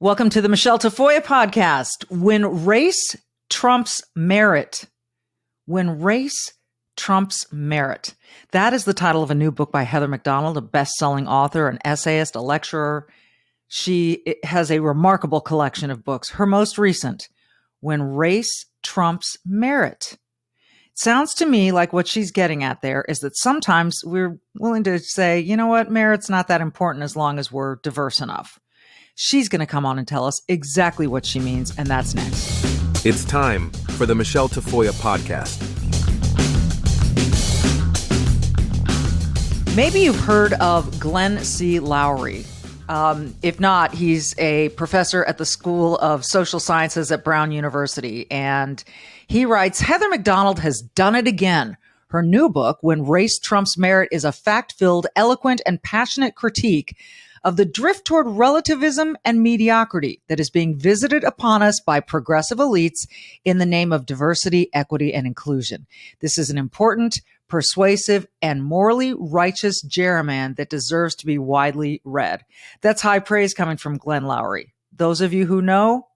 Welcome to the Michele Tafoya podcast. When race trumps merit. When race trumps merit. That is the title of a new book by Heather McDonald, a best-selling author, an essayist, a lecturer. She has a remarkable collection of books. Her most recent, When Race Trumps Merit. It sounds to me like what she's getting at there is that sometimes we're willing to say, you know what, merit's not that important as long as we're diverse enough. She's going to come on and tell us exactly what she means, and that's next. It's time for the Michele Tafoya podcast. Maybe you've heard of Glenn C. Loury. If not, he's a professor at the School of Social Sciences at Brown University. And he writes, Heather McDonald has done it again. Her new book, When Race Trumps Merit, is a fact-filled, eloquent, and passionate critique of the drift toward relativism and mediocrity that is being visited upon us by progressive elites in the name of diversity, equity, and inclusion. This is an important, persuasive, and morally righteous gerrymander that deserves to be widely read. That's high praise coming from Glenn Loury. Those of you who know,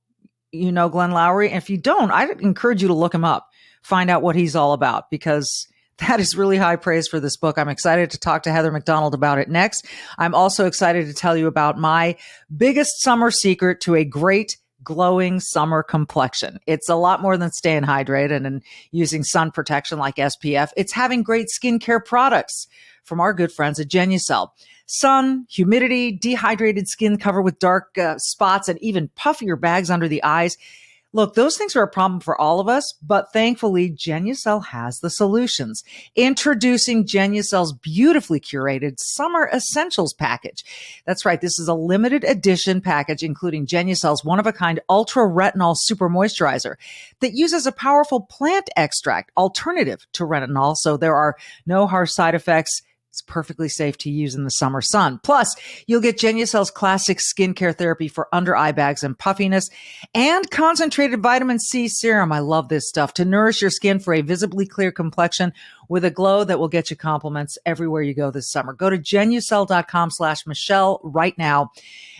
you know Glenn Loury. And if you don't, I'd encourage you to look him up, find out what he's all about, because that is really high praise for this book. I'm excited to talk to Heather McDonald about it next. I'm also excited to tell you about my biggest summer secret to a great glowing summer complexion. It's a lot more than staying hydrated and using sun protection like SPF. It's having great skincare products from our good friends at Genucel. Sun, humidity, dehydrated skin cover with dark spots, and even puffier bags under the eyes. Look, those things are a problem for all of us, but thankfully, Genucel has the solutions. Introducing Genucel's beautifully curated Summer Essentials package. That's right. This is a limited edition package, including Genucel's one-of-a-kind Ultra Retinol Super Moisturizer that uses a powerful plant extract alternative to retinol, so there are no harsh side effects. It's perfectly safe to use in the summer sun. Plus, you'll get Genucel's classic skincare therapy for under eye bags and puffiness, and concentrated vitamin C serum. I love this stuff to nourish your skin for a visibly clear complexion with a glow that will get you compliments everywhere you go this summer. Go to Genucel.com/Michele right now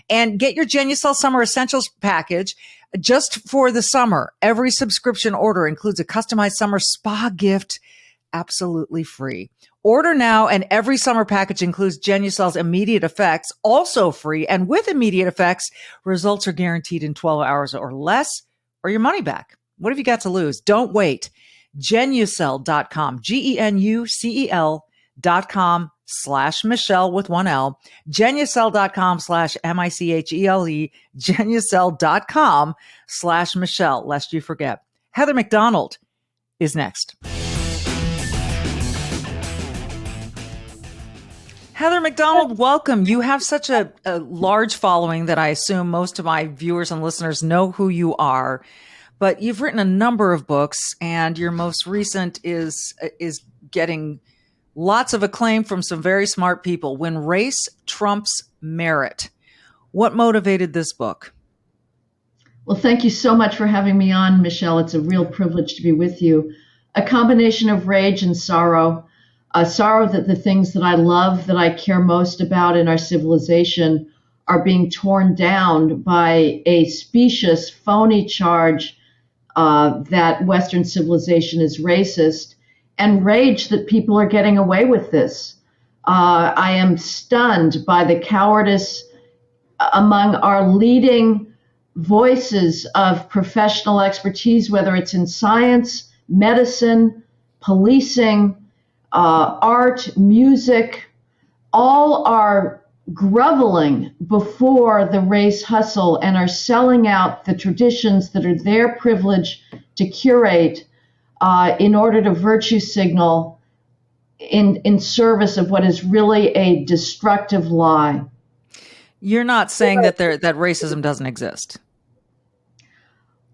and get your Genucel Summer Essentials package just for the summer. Every subscription order includes a customized summer spa gift, absolutely free. Order now, and every summer package includes Genucel's immediate effects, also free. And with immediate effects, results are guaranteed in 12 hours or less, or your money back. What have you got to lose? Don't wait. Genucel.com, Genucel.com/Michele with one L, Genucel.com/Michele, Genucel.com/Michele, lest you forget. Heather McDonald is next. Heather McDonald, welcome. You have such a large following that I assume most of my viewers and listeners know who you are, but you've written a number of books, and your most recent is getting lots of acclaim from some very smart people. When Race Trumps Merit. What motivated this book? Well, thank you so much for having me on, Michele. It's a real privilege to be with you. A combination of rage and sorrow. Sorrow that the things that I love, that I care most about in our civilization, are being torn down by a specious, phony charge that Western civilization is racist, and rage that people are getting away with this. I am stunned by the cowardice among our leading voices of professional expertise, whether it's in science, medicine, policing, art, music. All are groveling before the race hustle and are selling out the traditions that are their privilege to curate in order to virtue signal in service of what is really a destructive lie. You're not saying that racism doesn't exist.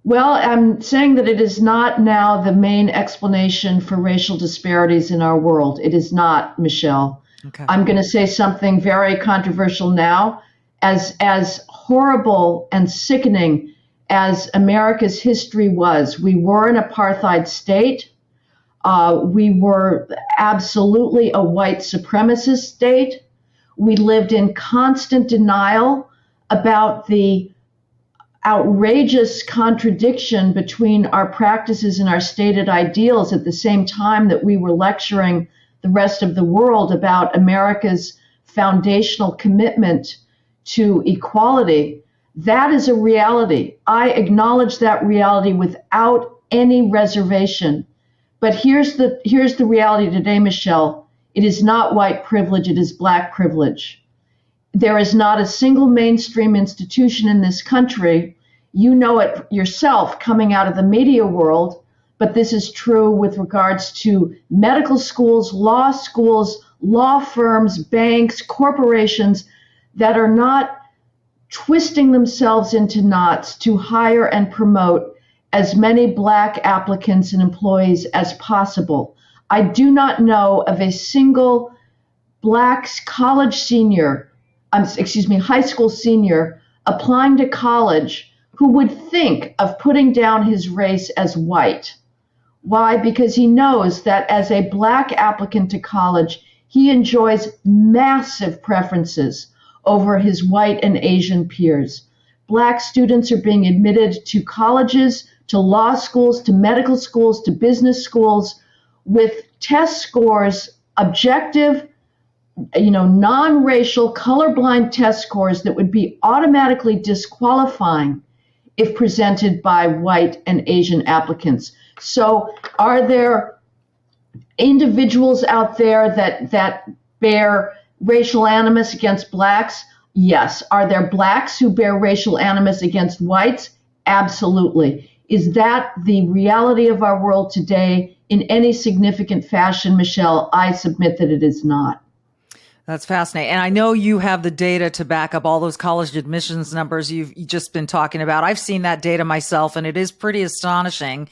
Well, I'm saying that it is not now the main explanation for racial disparities in our world. It is not, Michele. Okay. I'm going to say something very controversial now. As horrible and sickening as America's history was, we were an apartheid state. We were absolutely a white supremacist state. We lived in constant denial about the outrageous contradiction between our practices and our stated ideals at the same time that we were lecturing the rest of the world about America's foundational commitment to equality. That is a reality. I acknowledge that reality without any reservation. But here's the reality today, Michele. It is not white privilege, it is black privilege. There is not a single mainstream institution in this country, you know it yourself coming out of the media world, but this is true with regards to medical schools, law firms, banks, corporations that are not twisting themselves into knots to hire and promote as many black applicants and employees as possible. I do not know of a single black high school senior applying to college who would think of putting down his race as white. Why? Because he knows that as a black applicant to college, he enjoys massive preferences over his white and Asian peers. Black students are being admitted to colleges, to law schools, to medical schools, to business schools with test scores, objective, non-racial, colorblind test scores that would be automatically disqualifying if presented by white and Asian applicants. So are there individuals out there that bear racial animus against blacks? Yes. Are there blacks who bear racial animus against whites? Absolutely. Is that the reality of our world today in any significant fashion, Michele? I submit that it is not. That's fascinating. And I know you have the data to back up all those college admissions numbers you've just been talking about. I've seen that data myself, and it is pretty astonishing.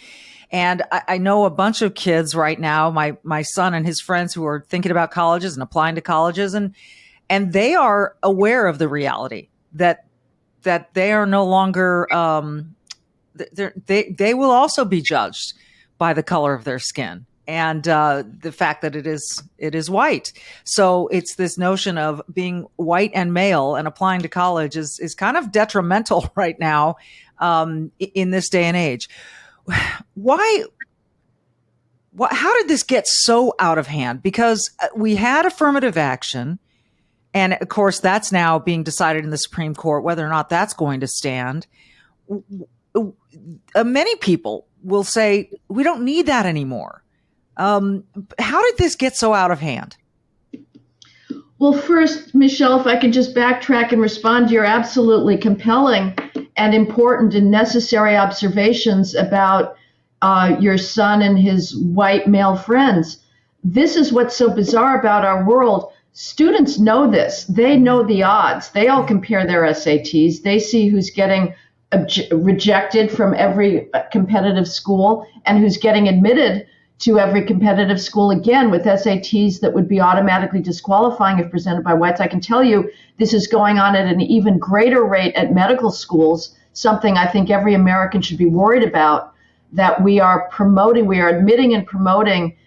And I know a bunch of kids right now, my son and his friends who are thinking about colleges and applying to colleges, and they are aware of the reality that they are no longer, they will also be judged by the color of their skin and the fact that it is white. So it's this notion of being white and male and applying to college is kind of detrimental right now in this day and age. How did this get so out of hand? Because we had affirmative action, and of course that's now being decided in the Supreme Court whether or not that's going to stand. Many people will say we don't need that anymore. How did this get so out of hand? Well, first, Michele, if I can just backtrack and respond to your absolutely compelling and important and necessary observations about your son and his white male friends. This is what's so bizarre about our world. Students know this. They know the odds. They all compare their SATs. They see who's getting rejected from every competitive school and who's getting admitted to every competitive school, again, with SATs that would be automatically disqualifying if presented by whites. I can tell you this is going on at an even greater rate at medical schools, something I think every American should be worried about, that we are admitting and promoting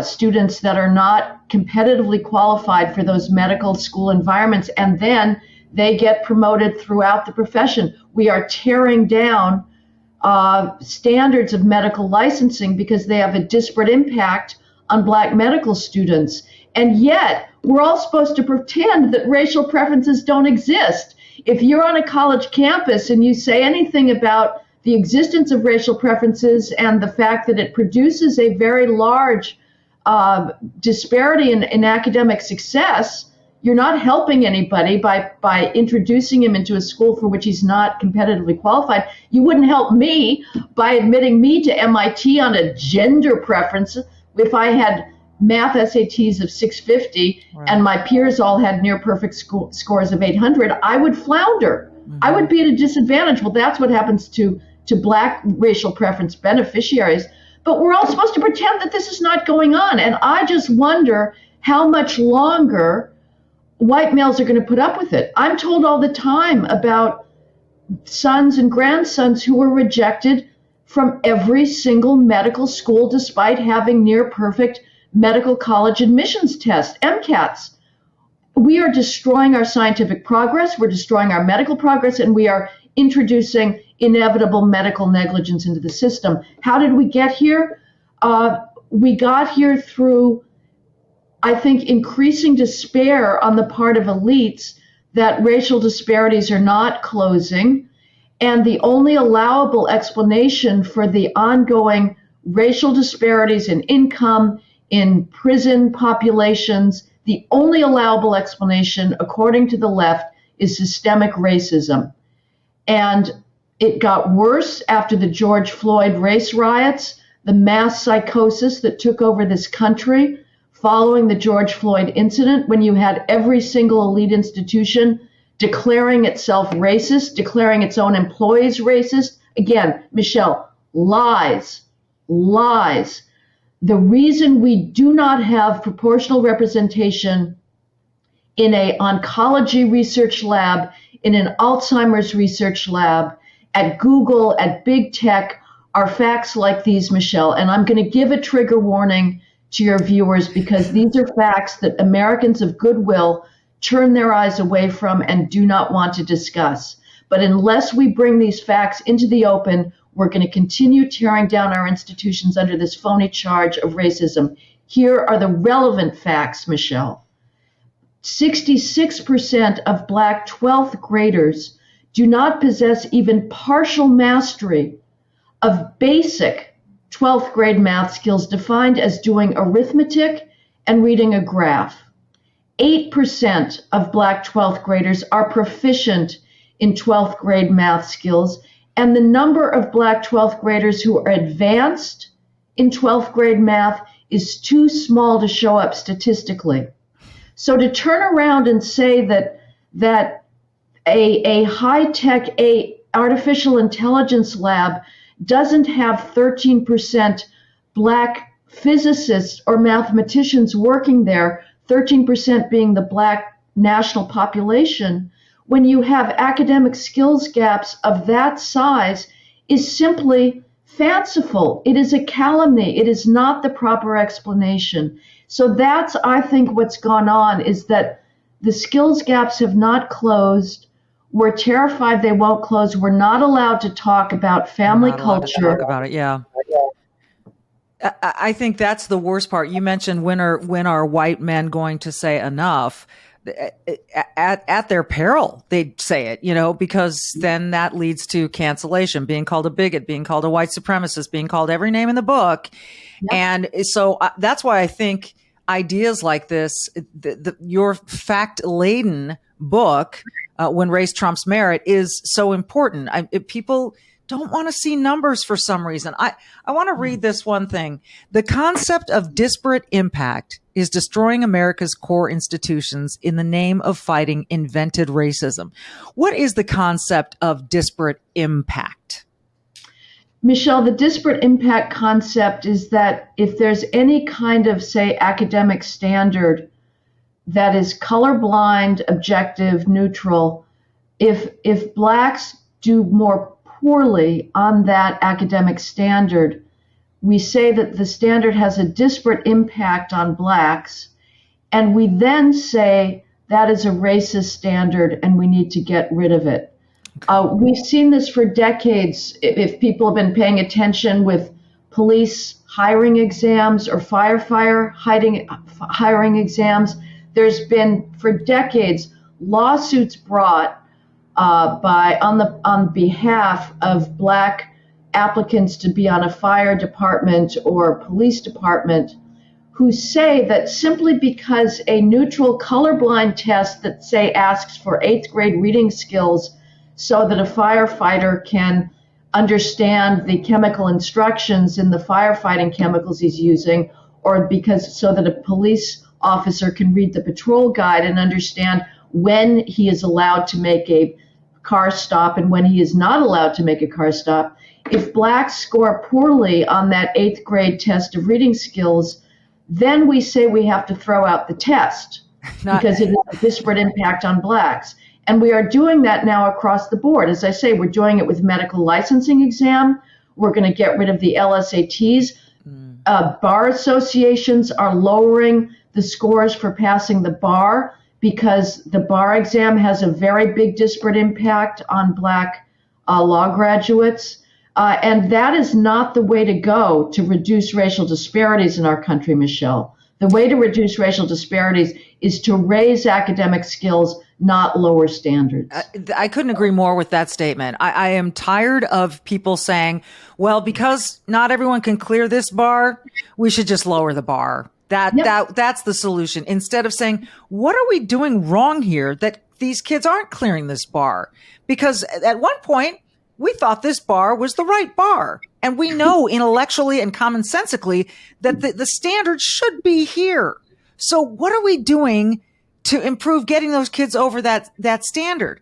students that are not competitively qualified for those medical school environments, and then they get promoted throughout the profession. We are tearing down standards of medical licensing because they have a disparate impact on black medical students. And yet, we're all supposed to pretend that racial preferences don't exist. If you're on a college campus and you say anything about the existence of racial preferences and the fact that it produces a very large disparity in academic success, you're not helping anybody by introducing him into a school for which he's not competitively qualified. You wouldn't help me by admitting me to MIT on a gender preference. If I had math SATs of 650 right, and my peers all had near perfect scores of 800, I would flounder. Mm-hmm. I would be at a disadvantage. Well, that's what happens to black racial preference beneficiaries. But we're all supposed to pretend that this is not going on. And I just wonder how much longer white males are going to put up with it. I'm told all the time about sons and grandsons who were rejected from every single medical school despite having near perfect medical college admissions tests, MCATs. we are destroying our scientific progress, we're destroying our medical progress, and we are introducing inevitable medical negligence into the system. How did we get here? We got here through, I think, increasing despair on the part of elites that racial disparities are not closing. And the only allowable explanation for the ongoing racial disparities in income, in prison populations, the only allowable explanation, according to the left, is systemic racism. And it got worse after the George Floyd race riots, the mass psychosis that took over this country following the George Floyd incident, when you had every single elite institution declaring itself racist, declaring its own employees racist. Again, Michele, lies. The reason we do not have proportional representation in an oncology research lab, in an Alzheimer's research lab, at Google, at big tech, are facts like these, Michele. And I'm going to give a trigger warning to your viewers, because these are facts that Americans of goodwill turn their eyes away from and do not want to discuss. But unless we bring these facts into the open, we're going to continue tearing down our institutions under this phony charge of racism. Here are the relevant facts, Michele. 66% of Black 12th graders do not possess even partial mastery of basic 12th grade math skills, defined as doing arithmetic and reading a graph. 8% of Black 12th graders are proficient in 12th grade math skills, and the number of Black 12th graders who are advanced in 12th grade math is too small to show up statistically. So to turn around and say that a high-tech artificial intelligence lab doesn't have 13% Black physicists or mathematicians working there, 13% being the Black national population, when you have academic skills gaps of that size, is simply fanciful. It is a calumny. It is not the proper explanation. So that's, I think, what's gone on, is that the skills gaps have not closed. We're terrified they won't close. We're not allowed to talk about family culture. Talk about it, yeah. I think that's the worst part. You mentioned when are white men going to say enough? At their peril, they'd say it, because then that leads to cancellation, being called a bigot, being called a white supremacist, being called every name in the book. Yep. And so that's why I think ideas like this, your fact-laden book, When Race Trumps Merit, is so important. People don't want to see numbers for some reason. I want to read this one thing. The concept of disparate impact is destroying America's core institutions in the name of fighting invented racism. What is the concept of disparate impact? Michele, the disparate impact concept is that if there's any kind of, say, academic standard that is colorblind, objective, neutral, if Blacks do more poorly on that academic standard, we say that the standard has a disparate impact on Blacks, and we then say that is a racist standard and we need to get rid of it. We've seen this for decades. If people have been paying attention with police hiring exams or firefighter hiring exams, there's been for decades lawsuits brought on behalf of Black applicants to be on a fire department or police department, who say that simply because a neutral colorblind test that, say, asks for 8th grade reading skills so that a firefighter can understand the chemical instructions in the firefighting chemicals he's using, or so that a police officer can read the patrol guide and understand when he is allowed to make a car stop and when he is not allowed to make a car stop. If Blacks score poorly on that 8th grade test of reading skills, then we say we have to throw out the test because it has a disparate impact on Blacks. And we are doing that now across the board. As I say, we're doing it with medical licensing exam. We're going to get rid of the LSATs. Bar associations are lowering the scores for passing the bar because the bar exam has a very big disparate impact on Black law graduates. And that is not the way to go to reduce racial disparities in our country, Michelle. The way to reduce racial disparities is to raise academic skills, not lower standards. I couldn't agree more with that statement. I am tired of people saying, well, because not everyone can clear this bar, we should just lower the bar. That's the solution. Instead of saying, what are we doing wrong here that these kids aren't clearing this bar? Because at one point, we thought this bar was the right bar. And we know intellectually and commonsensically that the standard should be here. So what are we doing to improve getting those kids over that standard?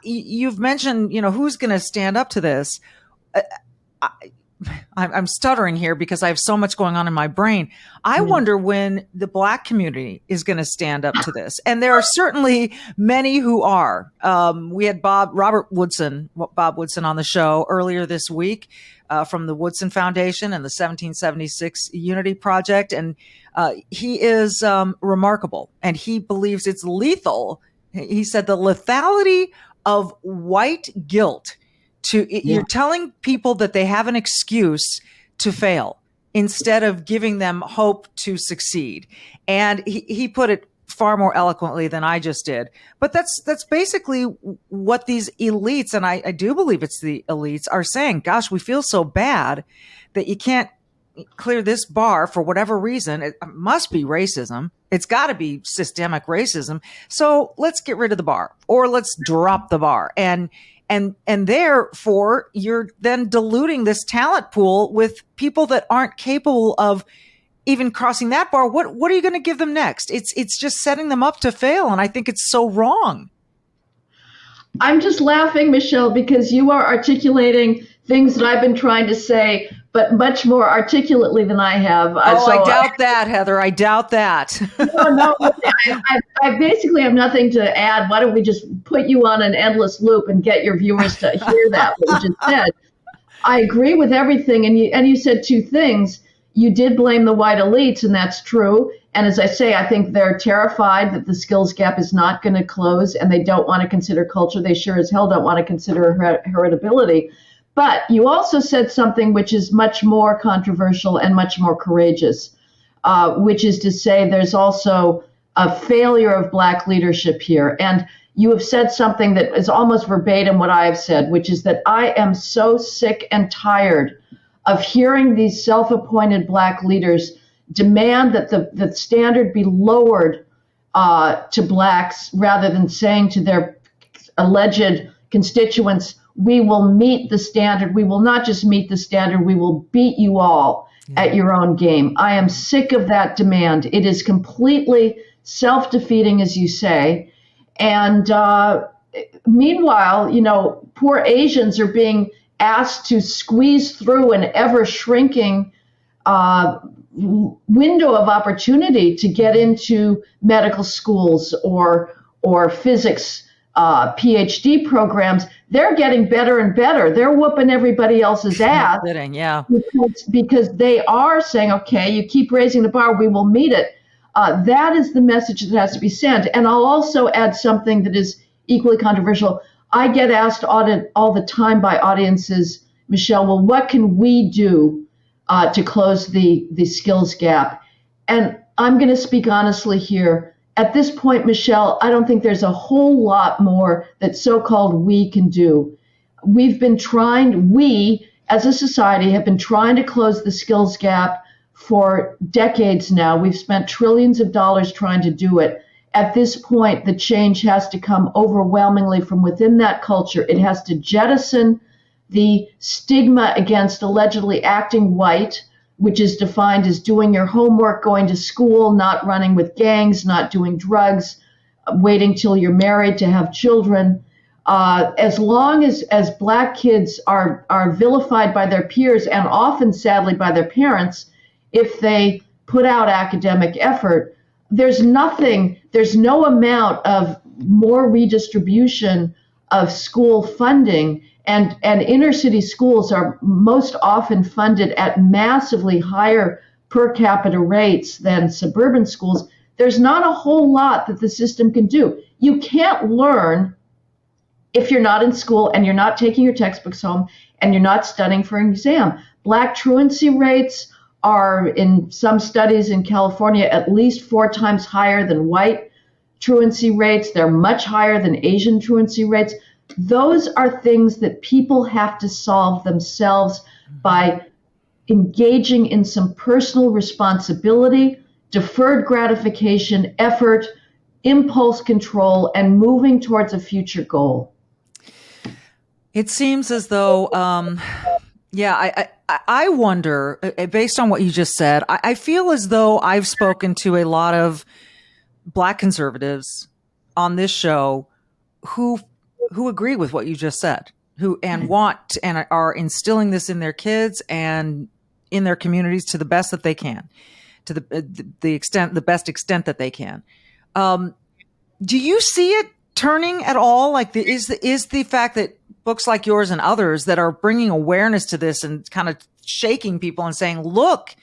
You've mentioned, who's going to stand up to this. I'm stuttering here because I have so much going on in my brain. I wonder when the Black community is going to stand up to this. And there are certainly many who are. We had Bob Woodson on the show earlier this week from the Woodson Foundation and the 1776 Unity Project. And he is remarkable, and he believes it's lethal. He said the lethality of white guilt. You're telling people that they have an excuse to fail instead of giving them hope to succeed. And he put it far more eloquently than I just did. But that's basically what these elites, and I do believe it's the elites, are saying. Gosh, we feel so bad that you can't clear this bar for whatever reason. It must be racism. It's got to be systemic racism. So let's get rid of the bar, or let's drop the bar. And therefore, you're then diluting this talent pool with people that aren't capable of even crossing that bar. What are you going to give them next? It's just setting them up to fail, and I think it's so wrong. I'm just laughing, Michelle, because you are articulating things that I've been trying to say, but much more articulately than I have. I doubt that, Heather. I doubt that. No. I basically have nothing to add. Why don't we just put you on an endless loop and get your viewers to hear that, what you just said. I agree with everything, and you said two things. You did blame the white elites, and that's true. And as I say, I think they're terrified that the skills gap is not going to close, and they don't want to consider culture. They sure as hell don't want to consider heritability. But you also said something which is much more controversial and much more courageous, which is to say there's also a failure of Black leadership here. And you have said something that is almost verbatim what I have said, which is that I am so sick and tired of hearing these self-appointed Black leaders demand that the standard be lowered to Blacks rather than saying to their alleged constituents, we will meet the standard. We will not just meet the standard, we will beat you all at your own game. I am sick of that demand. It is completely self-defeating, as you say. And meanwhile, poor Asians are being asked to squeeze through an ever-shrinking window of opportunity to get into medical schools or physics PhD programs. They're getting better and better. They're whooping everybody else's ass. Because they are saying, okay, you keep raising the bar, we will meet it. That is the message that has to be sent. And I'll also add something that is equally controversial. I get asked all the time by audiences, Michelle, well, what can we do to close the skills gap? And I'm going to speak honestly here. At this point, Michelle, I don't think there's a whole lot more that so-called we can do. We, as a society, have been trying to close the skills gap for decades now. We've spent trillions of dollars trying to do it. At this point, the change has to come overwhelmingly from within that culture. It has to jettison the stigma against allegedly acting white, which is defined as doing your homework, going to school, not running with gangs, not doing drugs, waiting till you're married to have children. As long as Black kids are vilified by their peers and often, sadly, by their parents, if they put out academic effort, there's no amount of more redistribution of school funding. And inner city schools are most often funded at massively higher per capita rates than suburban schools. there's not a whole lot that the system can do. You can't learn if you're not in school and you're not taking your textbooks home and you're not studying for an exam. Black truancy rates are, in some studies in California, at least 4 times higher than white truancy rates. They're much higher than Asian truancy rates. Those are things that people have to solve themselves by engaging in some personal responsibility, deferred gratification, effort, impulse control, and moving towards a future goal. It seems as though, I wonder, based on what you just said, I feel as though I've spoken to a lot of Black conservatives on this show who agree with what you just said, who and want and are instilling this in their kids and in their communities to the best that they can, to the best extent that they can. Do you see it turning at all? Like, is the fact that books like yours and others that are bringing awareness to this and kind of shaking people and saying, look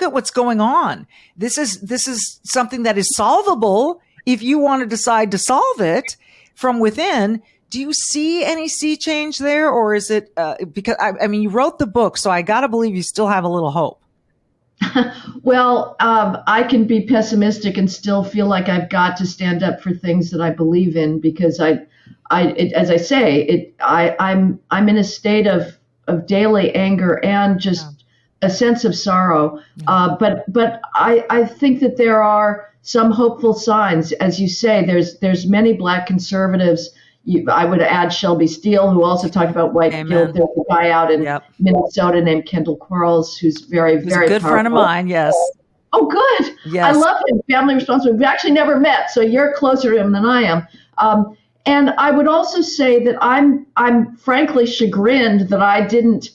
at what's going on. This is something that is solvable if you want to decide to solve it from within. Do you see any sea change there, or is it because I mean, you wrote the book, so I got to believe you still have a little hope. Well, I can be pessimistic and still feel like I've got to stand up for things that I believe in, because I'm in a state of daily anger and just a sense of sorrow. But I think that there are some hopeful signs. As you say, there's many Black conservatives. I would add Shelby Steele, who also talked about white guilt. There's a guy out in Minnesota named Kendall Quarles, who's very a good powerful. friend of mine. Yes. Oh, good. Yes. I love him. Family responsibility. We've actually never met, so you're closer to him than I am. And I would also say that I'm frankly chagrined that I didn't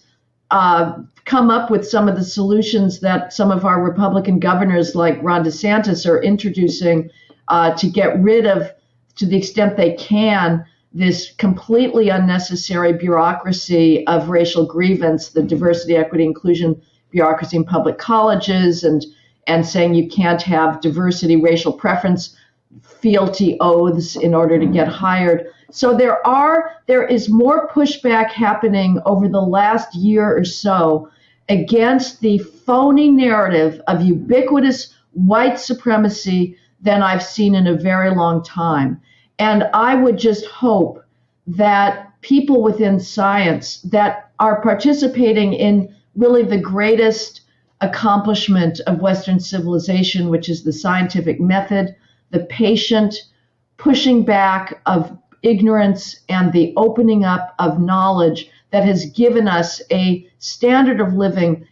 come up with some of the solutions that some of our Republican governors like Ron DeSantis are introducing to get rid of, to the extent they can, this completely unnecessary bureaucracy of racial grievance, the diversity, equity, inclusion bureaucracy in public colleges, and saying you can't have diversity, racial preference, fealty oaths in order to get hired. So there is more pushback happening over the last year or so against the phony narrative of ubiquitous white supremacy than I've seen in a very long time. And I would just hope that people within science that are participating in really the greatest accomplishment of Western civilization, which is the scientific method, the patient pushing back of ignorance and the opening up of knowledge that has given us a standard of living,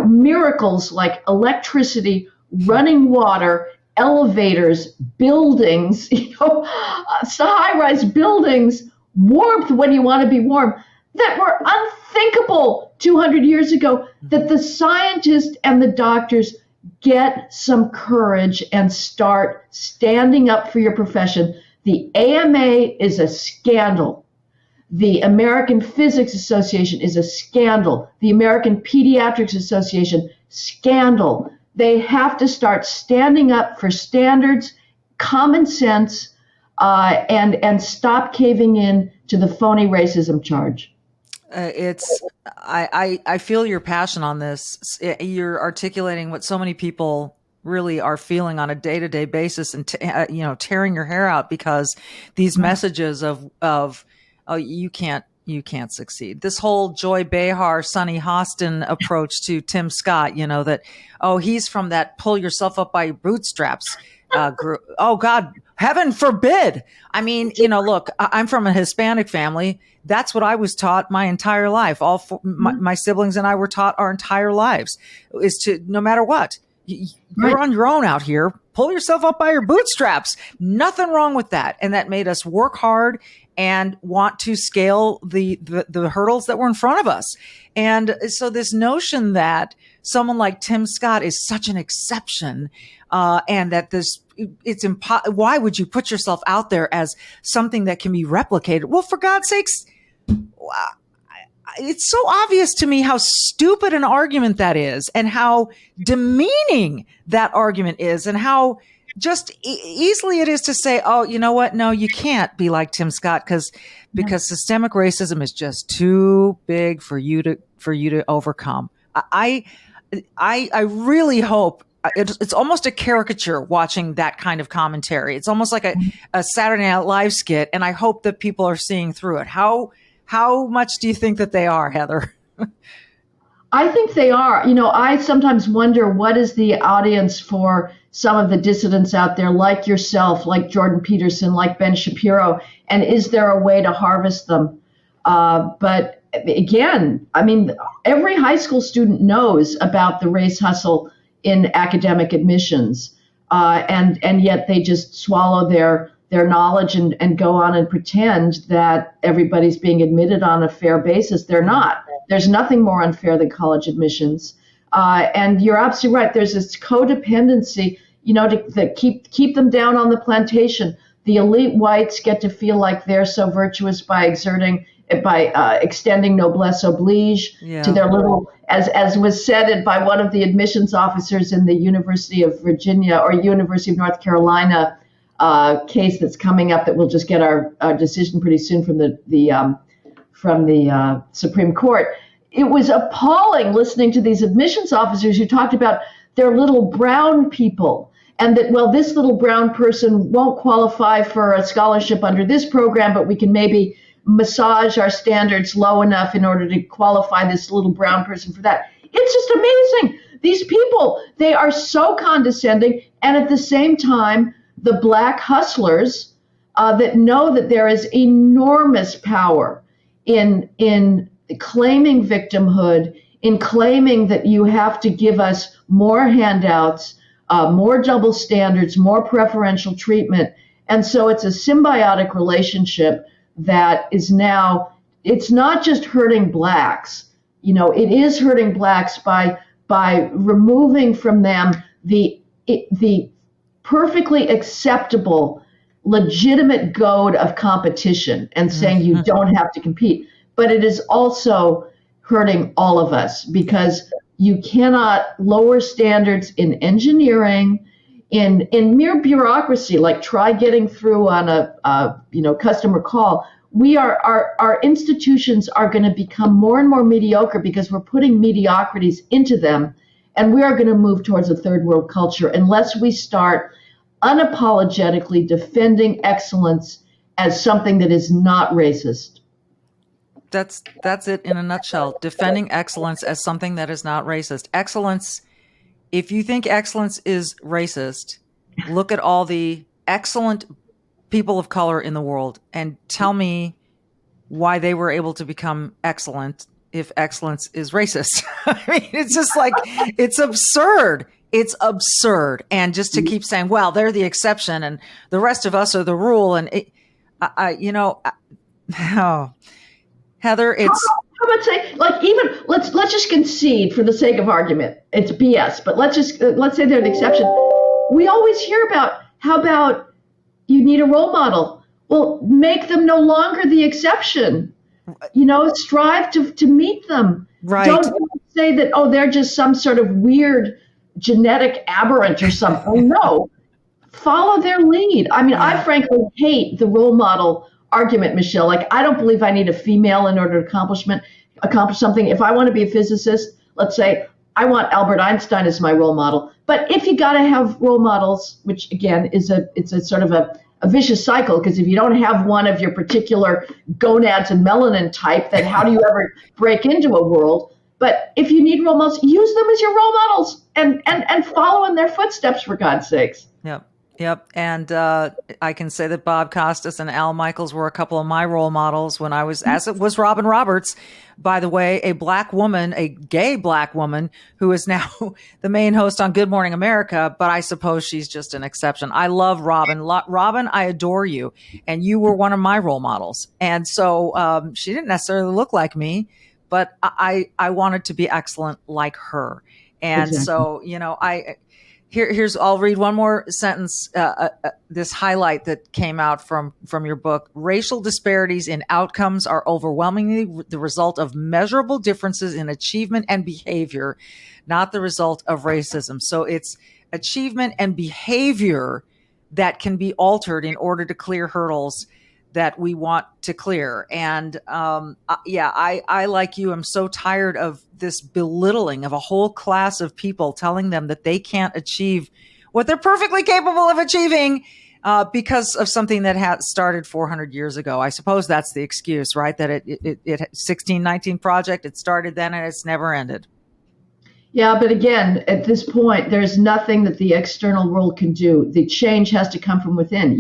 miracles like electricity, running water, elevators, buildings, high-rise buildings, warmth when you want to be warm, that were unthinkable 200 years ago, that the scientists and the doctors get some courage and start standing up for your profession. The AMA is a scandal. The American Physics Association is a scandal. The American Pediatrics Association, scandal. They have to start standing up for standards, common sense, and stop caving in to the phony racism charge. I feel your passion on this. You're articulating what so many people really are feeling on a day-to-day basis, and tearing your hair out because these messages of you can't succeed. This whole Joy Behar, Sonny Hostin approach to Tim Scott, that, he's from that pull yourself up by your bootstraps group. Oh God, heaven forbid. I mean, look, I'm from a Hispanic family. That's what I was taught my entire life. All four, my siblings and I were taught our entire lives is to, no matter what, you're on your own out here. Pull yourself up by your bootstraps. Nothing wrong with that. And that made us work hard and want to scale the hurdles that were in front of us. And so this notion that someone like Tim Scott is such an exception, and that why would you put yourself out there as something that can be replicated? Well, for God's sakes, it's so obvious to me how stupid an argument that is, and how demeaning that argument is, and how just easily it is to say, oh, you know what? No, you can't be like Tim Scott because systemic racism is just too big for you to overcome. I really hope it's almost a caricature watching that kind of commentary. It's almost like a Saturday Night Live skit, and I hope that people are seeing through it. How much do you think that they are, Heather? I think they are. I sometimes wonder what is the audience for some of the dissidents out there, like yourself, like Jordan Peterson, like Ben Shapiro, and is there a way to harvest them? But again, I mean, every high school student knows about the race hustle in academic admissions, and yet they just swallow their knowledge and go on and pretend that everybody's being admitted on a fair basis. They're not. There's nothing more unfair than college admissions. And you're absolutely right. There's this codependency, to keep them down on the plantation. The elite whites get to feel like they're so virtuous by extending noblesse oblige to their little, as was said by one of the admissions officers in the University of Virginia or University of North Carolina case that's coming up that we'll just get our decision pretty soon from the Supreme Court. It was appalling listening to these admissions officers who talked about their little brown people and that, well, this little brown person won't qualify for a scholarship under this program, but we can maybe massage our standards low enough in order to qualify this little brown person for that. It's just amazing. These people, they are so condescending. And at the same time, the black hustlers that know that there is enormous power in claiming victimhood, in claiming that you have to give us more handouts, more double standards, more preferential treatment. And so it's a symbiotic relationship that is now, it's not just hurting blacks. It is hurting blacks by removing from them the perfectly acceptable, legitimate goad of competition and saying you don't have to compete. But it is also hurting all of us because you cannot lower standards in engineering, in mere bureaucracy, like try getting through on a customer call. Our institutions are going to become more and more mediocre because we're putting mediocrities into them, and we are going to move towards a third world culture unless we start unapologetically defending excellence as something that is not racist. That's it in a nutshell. Defending excellence as something that is not racist. Excellence, if you think excellence is racist, look at all the excellent people of color in the world and tell me why they were able to become excellent if excellence is racist. I mean, it's just like, it's absurd. It's absurd. And just to keep saying, well, they're the exception and the rest of us are the rule. And Heather, it's. How about say, like, even let's just concede for the sake of argument, it's BS. But let's say they're the exception. We always hear about how about you need a role model. Well, make them no longer the exception. Strive to meet them. Right. Don't say that, oh, they're just some sort of weird genetic aberrant or something. No, follow their lead. I mean, I frankly hate the role model argument, Michelle. Like, I don't believe I need a female in order to accomplish something. If I want to be a physicist, let's say I want Albert Einstein as my role model. But if you got to have role models, which again it's a sort of a vicious cycle, because if you don't have one of your particular gonads and melanin type, then how do you ever break into a world? But if you need role models, use them as your role models and follow in their footsteps, for God's sakes. Yep. And I can say that Bob Costas and Al Michaels were a couple of my role models when I was, as it was Robin Roberts, by the way, a black woman, a gay black woman, who is now the main host on Good Morning America. But I suppose she's just an exception. I love Robin. Robin, I adore you. And you were one of my role models. And so she didn't necessarily look like me, but I wanted to be excellent like her. And exactly. So, Here's I'll read one more sentence, this highlight that came out from your book. Racial disparities in outcomes are overwhelmingly the result of measurable differences in achievement and behavior, not the result of racism. So it's achievement and behavior that can be altered in order to clear hurdles that we want to clear. And I like you, I'm so tired of this belittling of a whole class of people, telling them that they can't achieve what they're perfectly capable of achieving because of something that had started 400 years ago. I suppose that's the excuse, right? That it 1619 project, it started then and it's never ended. Yeah, but again, at this point, there's nothing that the external world can do. The change has to come from within.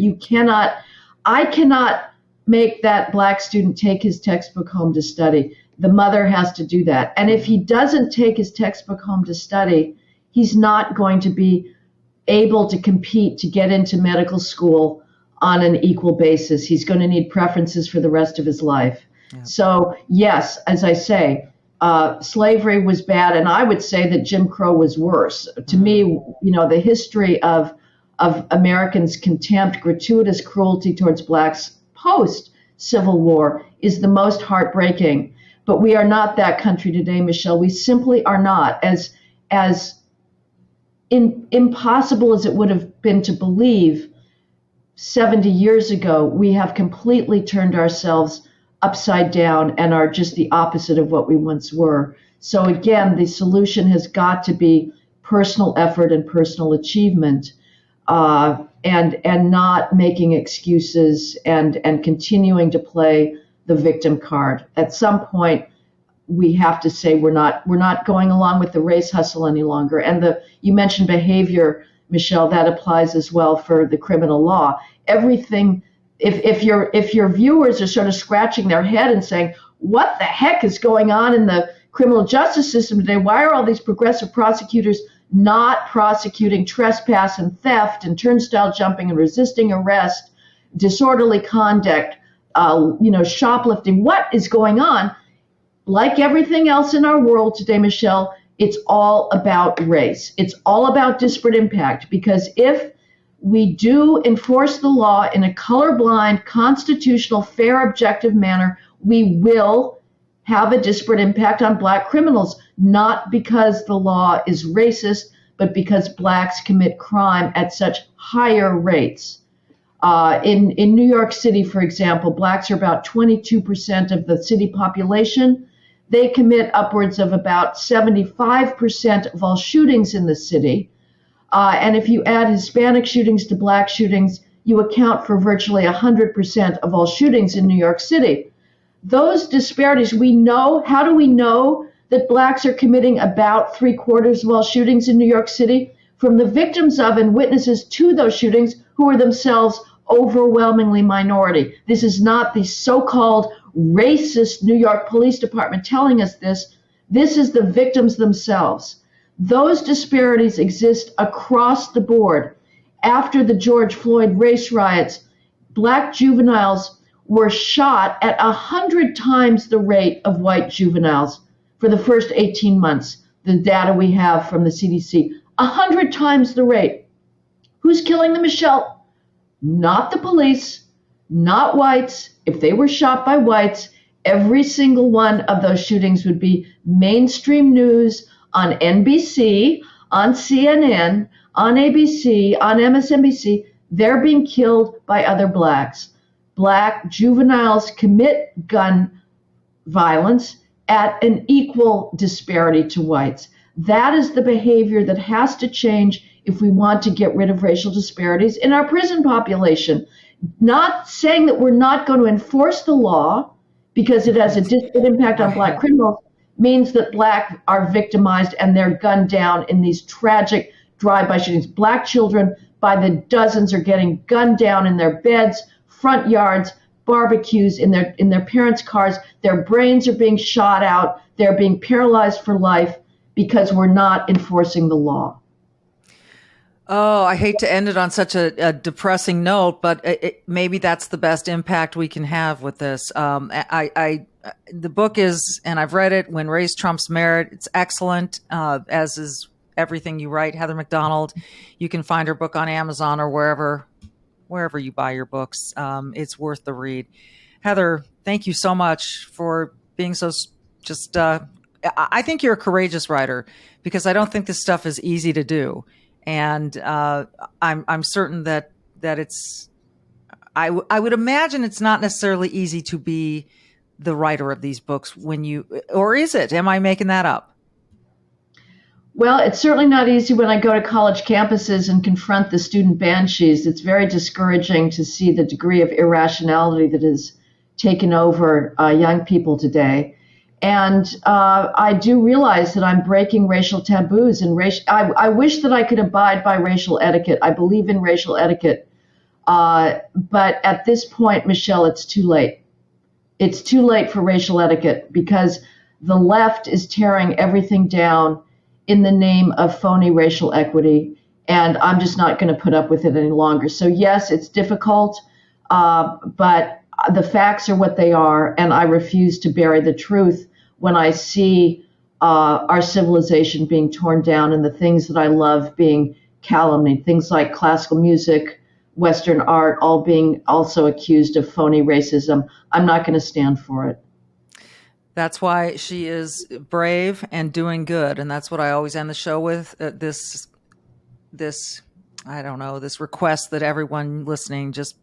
I cannot make that Black student take his textbook home to study. The mother has to do that. And if he doesn't take his textbook home to study, he's not going to be able to compete to get into medical school on an equal basis. He's going to need preferences for the rest of his life. Yeah. So, yes, as I say, slavery was bad, and I would say that Jim Crow was worse. To me, the history of Americans' contempt, gratuitous cruelty towards blacks post-Civil War is the most heartbreaking. But we are not that country today, Michele. We simply are not. As impossible as it would have been to believe 70 years ago, we have completely turned ourselves upside down and are just the opposite of what we once were. So again, the solution has got to be personal effort and personal achievement, and not making excuses and continuing to play the victim card. At some point, we have to say we're not going along with the race hustle any longer. And you mentioned behavior, Michele, that applies as well for the criminal law. Everything. If your viewers are sort of scratching their head and saying, what the heck is going on in the criminal justice system today? Why are all these progressive prosecutors not prosecuting trespass and theft and turnstile jumping and resisting arrest, disorderly conduct, shoplifting? What is going on? Like everything else in our world today, Michele, it's all about race. It's all about disparate impact, because if we do enforce the law in a colorblind, constitutional, fair, objective manner, we will have a disparate impact on black criminals, not because the law is racist, but because blacks commit crime at such higher rates. In New York City, for example, blacks are about 22% of the city population. They commit upwards of about 75% of all shootings in the city. And if you add Hispanic shootings to black shootings, you account for virtually 100% of all shootings in New York City. Those disparities, we know. How do we know that blacks are committing about 3/4 of all shootings in New York City? From the victims of and witnesses to those shootings, who are themselves overwhelmingly minority. This is not the so-called racist New York Police Department telling us this. This is the victims themselves. Those disparities exist across the board. After the George Floyd race riots, black juveniles were shot at 100 times the rate of white juveniles for the first 18 months. The data we have from the CDC, 100 times the rate. Who's killing them, Michele? Not the police, not whites. If they were shot by whites, every single one of those shootings would be mainstream news on NBC, on CNN, on ABC, on MSNBC. They're being killed by other blacks. Black juveniles commit gun violence at an equal disparity to whites. That is the behavior that has to change if we want to get rid of racial disparities in our prison population. Not saying that we're not going to enforce the law because it has a disparate impact on black criminals means that black are victimized and they're gunned down in these tragic drive-by shootings. Black children by the dozens are getting gunned down in their beds, front yards, barbecues, in their parents' cars. Their brains are being shot out. They're being paralyzed for life because we're not enforcing the law. Oh, I hate to end it on such a depressing note, but maybe that's the best impact we can have with this. The book is, and I've read it, When Race Trumps Merit. It's excellent, as is everything you write, Heather McDonald. You can find her book on Amazon or wherever you buy your books. It's worth the read. Heather, thank you so much for being so I think you're a courageous writer, because I don't think this stuff is easy to do. And I'm certain that it's. I would imagine it's not necessarily easy to be the writer of these books or is it? Am I making that up? Well, it's certainly not easy when I go to college campuses and confront the student banshees. It's very discouraging to see the degree of irrationality that has taken over young people today. And I do realize that I'm breaking racial taboos. And I wish that I could abide by racial etiquette. I believe in racial etiquette. But at this point, Michele, it's too late. It's too late for racial etiquette because the left is tearing everything down in the name of phony racial equity, and I'm just not going to put up with it any longer. So yes, it's difficult, but the facts are what they are, and I refuse to bury the truth when I see our civilization being torn down and the things that I love being calumniated, things like classical music, Western art, all being also accused of phony racism. I'm not going to stand for it. That's why she is brave and doing good. And that's what I always end the show with. This request that everyone listening, just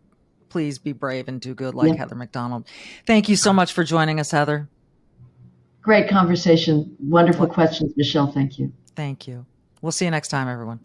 please be brave and do good like Heather McDonald. Thank you so much for joining us, Heather. Great conversation. Wonderful questions, Michele. Thank you. Thank you. We'll see you next time, everyone.